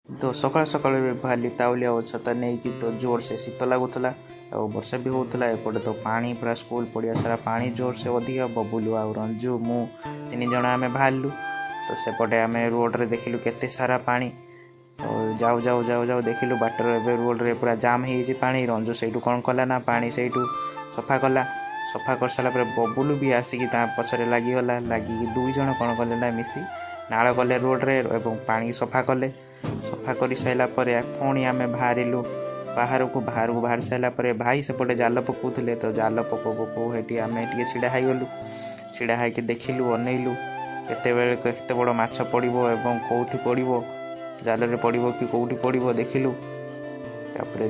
तो सकाळ सकाळ बाहरी ताउलिया और छता नहीं कि तो जोर से शीत लगुला और वर्षा भी होता एपटे तो पानी पूरा स्कूल पड़िया सारा पानी जोर से अधिक बबुलू आ रंजू मु तीन जन आम बाहरलु तो सेपटे आम रोड रे देखिलु केते सारा पानी तो जाऊ जाऊ जाऊ जाऊ देखिलु बाटर ए रोड रे पूरा जाम हो पानी रंजू से कौन कला ना पानी से सफा कला सफा कर सारा बबुलू भी आसिकी पछरे लगिगला लगिकी दुई जन कौन कले ना मिसी नाल कले रोड रे एवं पानी सफा कले सफा कर सारा पुणी आम बाहर को बाहर सारा भाई सेपटे जाल पकाउले तो जाल पकौ पकौ हेटी आम टे छिड़ा गलु छिड़ा होगी देखिलु अनइलु केते बड़ माछ पड़ो एवं कौटी पड़ो जाल रे पड़ो कि कौटी पड़ो देखिलु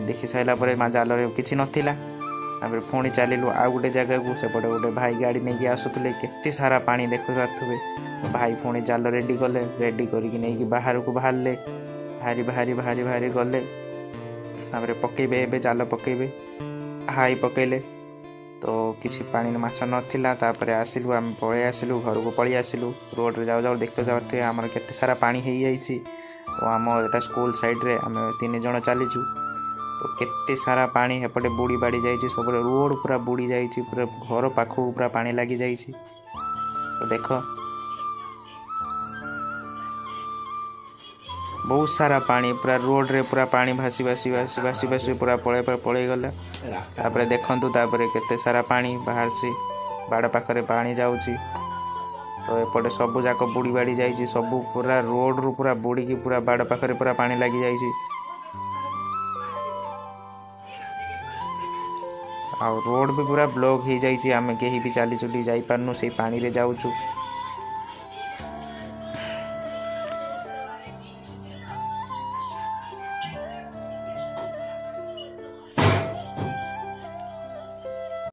देखी सारा जाल किसी नथिला पुणी चलू आउ गोटे जगह को सेपटे गोटे भाई गाड़ी नहीं आसुले केते सारा पानी देखु पारे भाई पुणी जाल रेडी कले रेडी करके बाहर को बाहरले भारी भारी भारी भारी गले पकेबे एबे जाल पकेबे हाई पकेले तो किसी पानी माछ नथिला तापर आसिलु आम पळे आसिलु घर को पळी आसिलु रोड रे जाऊ जाऊ देखते जाते आमर केते सारा पानी हो जाइछि तो आम एटा स्कूल साइड रे आम तीन जन चलीचु तो केते सारा पानी हेपटे बुड़ी बाड़ी जाइछि सब रोड पूरा बुड़ी जाइछि पूरा घर पाखु पूरा पानी लगी जाइछि तो देख बहुत सारा पानी पूरा रोड रे पूरा पानी भासी भासी भासी भासी भासी पूरा पड़े गला तापर देखंतु तापर केते सारा पानी बाहर से बाड़ पाखरे पानी जाउची तो एपटे सब जाक बुड़ी बाड़ी जाइछि सब पूरा रोड रु पूरा बुड़ी की पूरा बाड़ पाखरे पूरा पानी लगी जाइछि आ रोड भी पूरा ब्लॉक हो जाइछि आमे केही भी चली चुली जाई पारनु से पानी रे जाउछु।